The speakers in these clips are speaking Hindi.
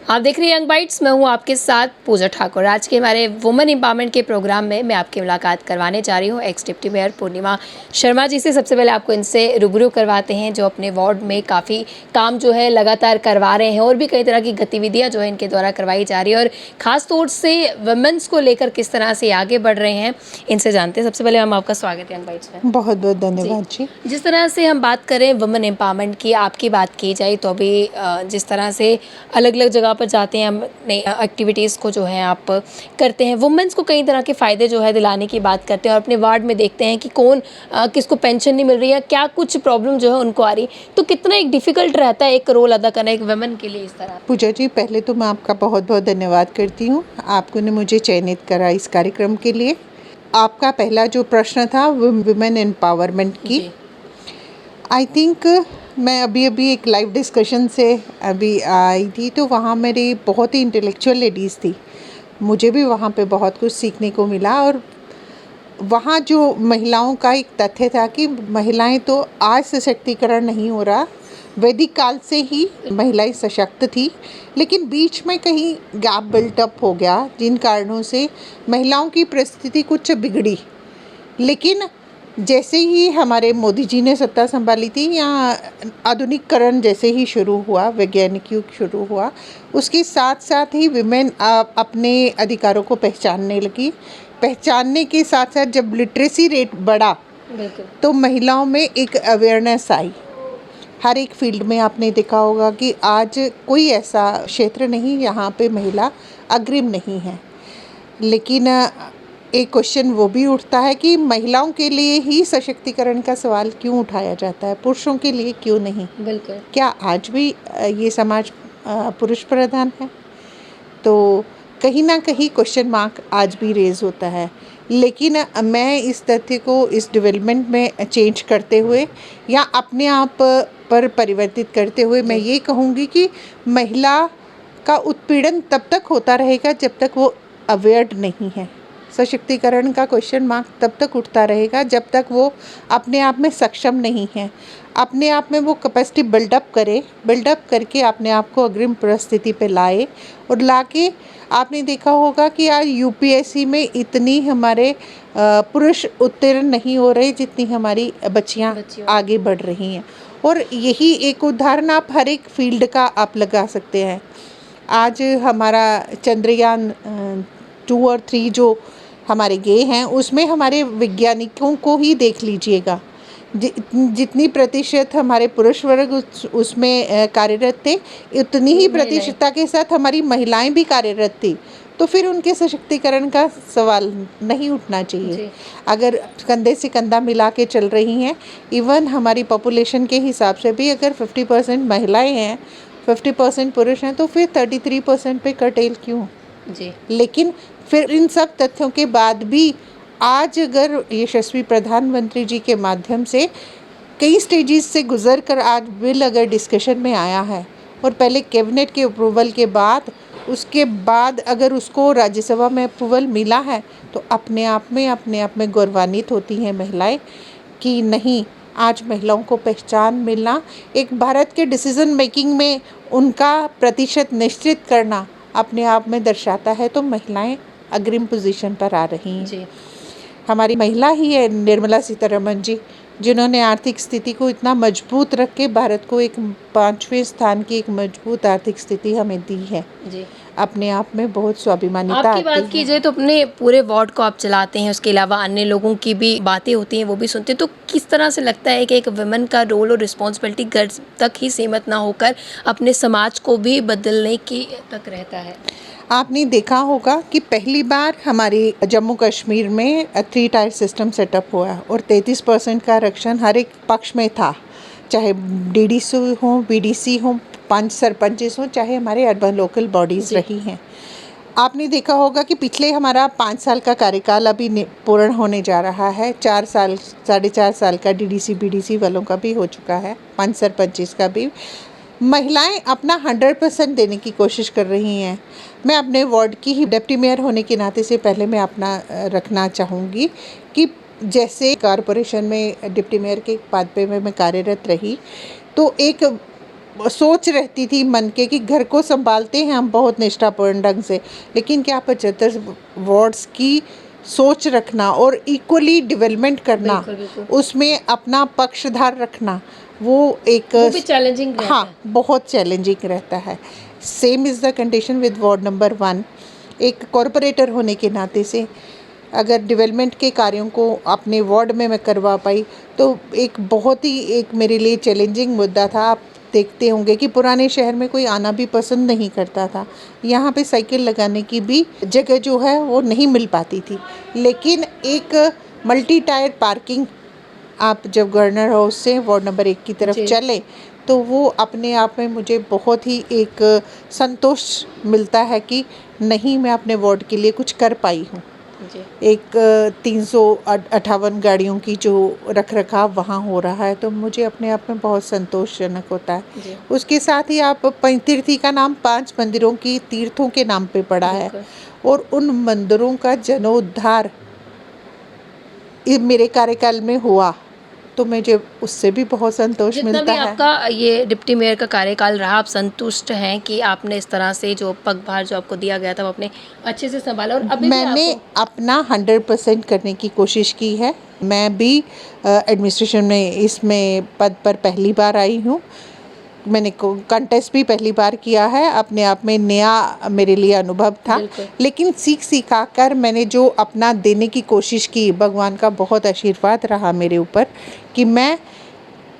आप देख रहे हैं यंग बाइट्स। मैं हूं आपके साथ पूजा ठाकुर। आज के हमारे वुमेन एम्पावरमेंट के प्रोग्राम में मैं आपकी मुलाकात करवाने जा रही हूं एक्स डिप्टी मेयर पूर्णिमा शर्मा जी से। सबसे पहले आपको इनसे रूबरू करवाते हैं, जो अपने वार्ड में काफ़ी काम जो है लगातार करवा रहे हैं और भी कई तरह की गतिविधियाँ जो है इनके द्वारा करवाई जा रही है और ख़ास तौर से वुमेन्स को लेकर किस तरह से आगे बढ़ रहे हैं, इनसे जानते हैं। सबसे पहले हम आपका स्वागत है यंग बाइट्स में। बहुत बहुत धन्यवाद जी। जिस तरह से हम बात करें वुमेन एम्पावरमेंट की, आपकी बात की जाए तो अभी जिस तरह से अलग अलग जगह पर जाते हैं, अपने एक्टिविटीज़ को जो है आप करते हैं, वुमेन्स को कई तरह के फ़ायदे जो है दिलाने की बात करते हैं और अपने वार्ड में देखते हैं कि कौन किसको पेंशन नहीं मिल रही है, क्या कुछ प्रॉब्लम जो है उनको आ रही, तो कितना एक डिफ़िकल्ट रहता है एक रोल अदा करना एक वुमेन के लिए इस तरह। पूजा जी, पहले तो मैं आपका बहुत बहुत धन्यवाद करती हूँ, आपको ने मुझे चयनित करा इस कार्यक्रम के लिए। आपका पहला जो प्रश्न था वुमेन एम्पावरमेंट की, आई थिंक मैं अभी एक लाइव डिस्कशन से अभी आई थी, तो वहाँ मेरी बहुत ही इंटेलेक्चुअल लेडीज़ थी। मुझे भी वहाँ पे बहुत कुछ सीखने को मिला और वहाँ जो महिलाओं का एक तथ्य था कि महिलाएं तो आज सशक्तिकरण नहीं हो रहा, वैदिक काल से ही महिलाएं सशक्त थी, लेकिन बीच में कहीं गैप बिल्ट अप हो गया, जिन कारणों से महिलाओं की परिस्थिति कुछ बिगड़ी। लेकिन जैसे ही हमारे मोदी जी ने सत्ता संभाली थी, या आधुनिकीकरण जैसे ही शुरू हुआ, वैज्ञानिक युग शुरू हुआ, उसके साथ साथ ही विमेन अपने अधिकारों को पहचानने लगी। पहचानने के साथ साथ जब लिटरेसी रेट बढ़ा तो महिलाओं में एक अवेयरनेस आई। हर एक फील्ड में आपने देखा होगा कि आज कोई ऐसा क्षेत्र नहीं यहाँ पे महिला अग्रिम नहीं है। लेकिन एक क्वेश्चन वो भी उठता है कि महिलाओं के लिए ही सशक्तिकरण का सवाल क्यों उठाया जाता है, पुरुषों के लिए क्यों नहीं? बिल्कुल। क्या आज भी ये समाज पुरुष प्रधान है? तो कहीं ना कहीं क्वेश्चन मार्क आज भी रेज होता है। लेकिन मैं इस तथ्य को इस डेवलपमेंट में चेंज करते हुए या अपने आप पर परिवर्तित करते हुए मैं ये कहूँगी कि महिला का उत्पीड़न तब तक होता रहेगा जब तक वो अवेयर्ड नहीं है। सशक्तिकरण का क्वेश्चन मार्क तब तक उठता रहेगा जब तक वो अपने आप में सक्षम नहीं है, अपने आप में वो कैपेसिटी बिल्डअप करके अपने आप को अग्रिम परिस्थिति पे लाए। और लाके आपने देखा होगा कि आज यूपीएससी में इतनी हमारे पुरुष उत्तीर्ण नहीं हो रहे जितनी हमारी बच्चियां आगे बढ़ रही हैं। और यही एक उदाहरण आप हर एक फील्ड का आप लगा सकते हैं। आज हमारा चंद्रयान 2 और 3 जो हमारे गए हैं, उसमें हमारे वैज्ञानिकों को ही देख लीजिएगा, जितनी प्रतिशत हमारे पुरुष वर्ग उसमें कार्यरत थे, उतनी ही प्रतिशतता के साथ हमारी महिलाएं भी कार्यरत थी। तो फिर उनके सशक्तिकरण का सवाल नहीं उठना चाहिए। अगर कंधे से कंधा मिला के चल रही हैं, इवन हमारी पॉपुलेशन के हिसाब से भी अगर 50% महिलाएं हैं, 50% पुरुष हैं, तो फिर 33% पे कर्टेल क्यों? जी। लेकिन फिर इन सब तथ्यों के बाद भी आज अगर यशस्वी प्रधानमंत्री जी के माध्यम से कई स्टेजेस से गुजर कर आज बिल अगर डिस्कशन में आया है और पहले कैबिनेट के अप्रूवल के बाद, उसके बाद अगर उसको राज्यसभा में अप्रूवल मिला है, तो अपने आप में गौरवान्वित होती हैं महिलाएं कि नहीं, आज महिलाओं को पहचान मिलना, एक भारत के डिसीजन मेकिंग में उनका प्रतिशत निश्चित करना अपने आप में दर्शाता है। तो महिलाएं अग्रिम पोजीशन पर आ रही हैं जी। हमारी महिला ही है निर्मला सीतारमण जी, जिन्होंने आर्थिक स्थिति को इतना मजबूत रख के भारत को एक 5वें स्थान की एक मजबूत आर्थिक स्थिति हमें दी है जी। अपने आप में बहुत स्वाभिमानिता आपकी बात की जाए तो अपने पूरे वार्ड को आप चलाते हैं, उसके अलावा अन्य लोगों की भी बातें होती हैं, वो भी सुनते हैं, तो किस तरह से लगता है कि एक वुमेन का रोल और रिस्पॉन्सिबिलिटी घर तक ही सीमित ना होकर अपने समाज को भी बदलने की तक रहता है? आपने देखा होगा कि पहली बार हमारे जम्मू कश्मीर में 3 टायर सिस्टम सेटअप हुआ और 33% का आरक्षण हर एक पक्ष में था, चाहे डीडीसी हो, बीडीसी हो, 5 सरपंचेस हो, चाहे हमारे अर्बन लोकल बॉडीज़ रही हैं। आपने देखा होगा कि पिछले हमारा 5 साल का कार्यकाल अभी पूर्ण होने जा रहा है। 4 साल 4.5 साल का डीडीसी बीडीसी वालों का भी हो चुका है, 5 सरपंचेस का भी। महिलाएं अपना 100% देने की कोशिश कर रही हैं। मैं अपने वार्ड की ही डिप्टी मेयर होने के नाते से पहले मैं अपना रखना चाहूँगी कि जैसे कॉरपोरेशन में डिप्टी मेयर के पद पे मैं कार्यरत रही, तो एक सोच रहती थी मन के कि घर को संभालते हैं हम बहुत निष्ठापूर्ण ढंग से, लेकिन क्या 75 वार्ड्स की सोच रखना और इक्वली डेवलपमेंट करना, बिल्कुल, बिल्कुल। उसमें अपना पक्षधार रखना, वो एक वो भी चैलेंजिंग रहता हाँ, है। बहुत चैलेंजिंग रहता है। Same is the condition with ward number 1। एक कॉरपोरेटर होने के नाते से अगर डेवलपमेंट के कार्यों को अपने वार्ड में मैं करवा पाई, तो एक बहुत ही एक मेरे लिए चैलेंजिंग मुद्दा था। आप देखते होंगे कि पुराने शहर में कोई आना भी पसंद नहीं करता था। यहाँ पे साइकिल लगाने की भी जगह जो है वो नहीं मिल पाती थी। लेकिन एक मल्टी टायर पार्किंग, आप जब गवर्नर हाउस से वार्ड नंबर 1 की तरफ जी। चलें, तो वो अपने आप में मुझे बहुत ही एक संतोष मिलता है कि नहीं, मैं अपने वार्ड के लिए कुछ कर पाई हूँ। जी। एक 358 गाड़ियों की जो रख-रखाव वहाँ हो रहा है, तो मुझे अपने आप में बहुत संतोषजनक होता है। जी। उसके साथ ही आप पंचतीर्थी का नाम 5 मंदिरों की तीर्थों के नाम पे पड़ा है, बिल्कुल। और उन मंदिरों का जीर्णोद्धार मेरे कार्यकाल में हुआ, तो मुझे उससे भी बहुत संतोष जितना मिलता भी है। आपका ये डिप्टी मेयर का कार्यकाल रहा, आप संतुष्ट हैं कि आपने इस तरह से जो पगभार जो आपको दिया गया था वो आपने अच्छे से संभाला, और अभी भी मैंने आपको अपना 100% करने की कोशिश की है। मैं भी एडमिनिस्ट्रेशन में इसमें पद पर पहली बार आई हूँ। मैंने कंटेस्ट भी पहली बार किया है, अपने आप में नया मेरे लिए अनुभव था। बिल्कुल। लेकिन सीखा कर मैंने जो अपना देने की कोशिश की, भगवान का बहुत आशीर्वाद रहा मेरे ऊपर कि मैं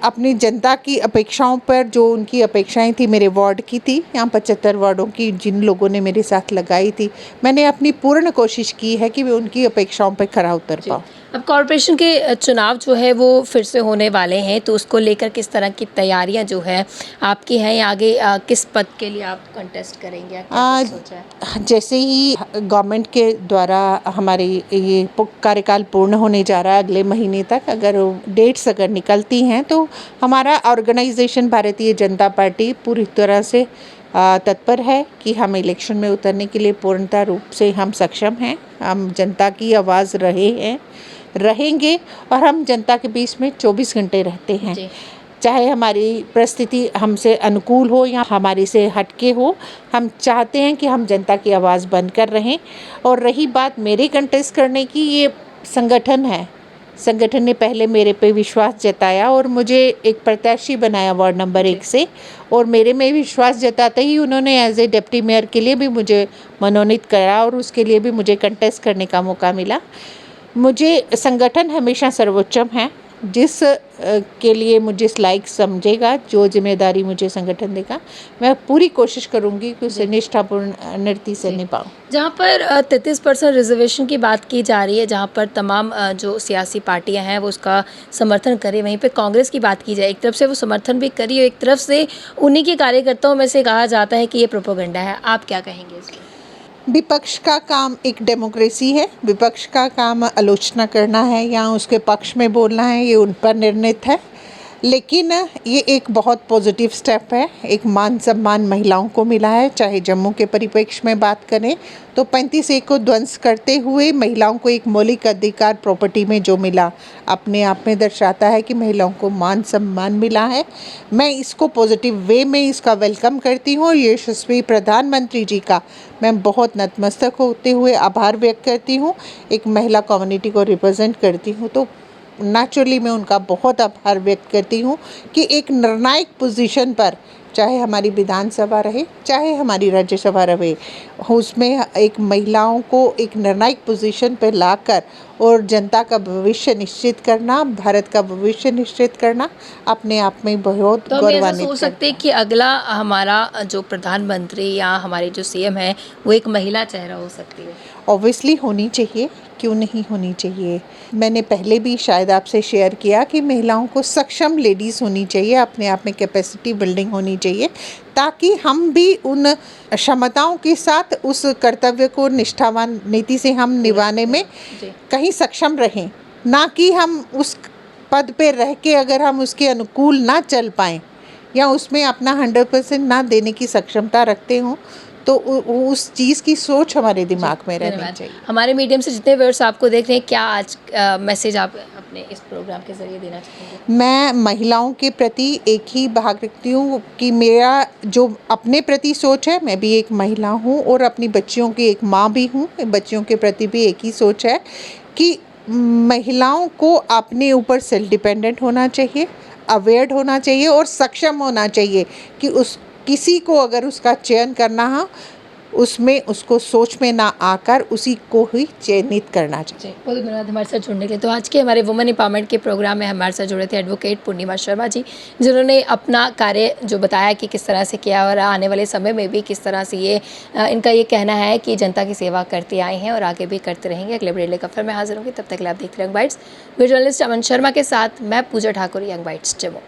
अपनी जनता की अपेक्षाओं पर, जो उनकी अपेक्षाएं थी मेरे वार्ड की थी, यहाँ 75 वार्डों की जिन लोगों ने मेरे साथ लगाई थी, मैंने अपनी पूर्ण कोशिश की है कि मैं उनकी अपेक्षाओं पर खरा उतर जी। पाऊँ। अब कॉरपोरेशन के चुनाव जो है वो फिर से होने वाले हैं, तो उसको लेकर किस तरह की तैयारियां जो है आपकी हैं, या आगे किस पद के लिए आप कंटेस्ट करेंगे, या क्या आ, कुछ सोचा है? जैसे ही गवर्नमेंट के द्वारा हमारी ये कार्यकाल पूर्ण होने जा रहा है अगले महीने तक, अगर डेट्स अगर निकलती हैं, तो हमारा ऑर्गेनाइजेशन भारतीय जनता पार्टी पूरी तरह से तत्पर है कि हम इलेक्शन में उतरने के लिए पूर्णतः रूप से हम सक्षम हैं। हम जनता की आवाज़ रहेंगे, और हम जनता के बीच में 24 घंटे रहते हैं। जी। चाहे हमारी परिस्थिति हमसे अनुकूल हो या हमारी से हटके हो, हम चाहते हैं कि हम जनता की आवाज़ बनकर रहें। और रही बात मेरे कंटेस्ट करने की, ये संगठन है, संगठन ने पहले मेरे पे विश्वास जताया और मुझे एक प्रत्याशी बनाया वार्ड नंबर 1 से, और मेरे में विश्वास जताते ही उन्होंने एज ए डिप्टी मेयर के लिए भी मुझे मनोनीत करा, और उसके लिए भी मुझे कंटेस्ट करने का मौका मिला। मुझे संगठन हमेशा सर्वोच्चम है, जिस के लिए मुझे लायक समझेगा, जो जिम्मेदारी मुझे संगठन देगा, मैं पूरी कोशिश करूंगी कि उसे निष्ठापूर्ण नृत्य से निभाऊं। जहाँ पर 33% रिजर्वेशन की बात की जा रही है, जहाँ पर तमाम जो सियासी पार्टियां हैं वो उसका समर्थन करें, वहीं पे कांग्रेस की बात की जाए, एक तरफ से वो समर्थन भी करी और एक तरफ से उन्हीं के कार्यकर्ताओं में से कहा जाता है कि ये प्रोपोगंडा है। आप क्या कहेंगे इसमें? विपक्ष का काम एक डेमोक्रेसी है, विपक्ष का काम आलोचना करना है या उसके पक्ष में बोलना है, ये उन पर निर्णित है। लेकिन ये एक बहुत पॉजिटिव स्टेप है, एक मान सम्मान महिलाओं को मिला है। चाहे जम्मू के परिप्रेक्ष्य में बात करें तो 35A को ध्वंस करते हुए महिलाओं को एक मौलिक अधिकार प्रॉपर्टी में जो मिला, अपने आप में दर्शाता है कि महिलाओं को मान सम्मान मिला है। मैं इसको पॉजिटिव वे में इसका वेलकम करती हूँ, और यशस्वी प्रधानमंत्री जी का मैं बहुत नतमस्तक होते हुए आभार व्यक्त करती हूँ। एक महिला कम्युनिटी को रिप्रेजेंट करती हूँ, तो नेचुरली मैं उनका बहुत आभार व्यक्त करती हूँ कि एक निर्णायक पोजीशन पर, चाहे हमारी विधानसभा रहे चाहे हमारी राज्यसभा रहे, उसमें एक महिलाओं को एक निर्णायक पोजीशन पर लाकर और जनता का भविष्य निश्चित करना, भारत का भविष्य निश्चित करना, अपने आप में बहुत तो हम ऐसा गौरवान्वित सोच सकते हैं कि अगला हमारा जो प्रधानमंत्री या हमारे जो सीएम है वो एक महिला चेहरा हो सकती है। ऑब्वियसली होनी चाहिए, क्यों नहीं होनी चाहिए। मैंने पहले भी शायद आपसे शेयर किया कि महिलाओं को सक्षम लेडीज़ होनी चाहिए, अपने आप में कैपेसिटी बिल्डिंग होनी चाहिए, ताकि हम भी उन क्षमताओं के साथ उस कर्तव्य को निष्ठावान नीति से हम निभाने में जी। कहीं सक्षम रहें। ना कि हम उस पद पे रह के अगर हम उसके अनुकूल ना चल पाएँ या उसमें अपना 100% ना देने की सक्षमता रखते हों, तो उस चीज़ की सोच हमारे दिमाग में रहनी धन्यवाद। चाहिए। हमारे मीडियम से जितने व्यूअर्स आपको देख रहे हैं, क्या आज मैसेज आप अपने इस प्रोग्राम के ज़रिए देना चाहेंगे? मैं महिलाओं के प्रति एक ही भाग रखती हूँ कि मेरा जो अपने प्रति सोच है, मैं भी एक महिला हूँ और अपनी बच्चियों की एक माँ भी हूँ, बच्चियों के प्रति भी एक ही सोच है कि महिलाओं को अपने ऊपर सेल्फ डिपेंडेंट होना चाहिए, अवेयर होना चाहिए और सक्षम होना चाहिए कि उस किसी को अगर उसका चयन करना हो, उसमें उसको सोच में ना आकर उसी को ही चयनित करना चाहिए। जी, बहुत धन्यवाद हमारे साथ जुड़ने के लिए। तो आज के हमारे वुमेन एम्पावरमेंट के प्रोग्राम में हमारे साथ जुड़े थे एडवोकेट पूर्णिमा शर्मा जी, जिन्होंने अपना कार्य जो बताया कि किस तरह से किया और आने वाले समय में भी किस तरह से ये इनका ये कहना है कि जनता की सेवा करते आए हैं और आगे भी करते रहेंगे। अगले बड़े लेकर फिर मैं हाजिर होंगी, तब तक के लिए आप देखते रहे यंग बाइट्स। वीडियो जर्नलिस्ट अमन शर्मा के साथ मैं पूजा ठाकुर, यंग बाइट्स जम्मू।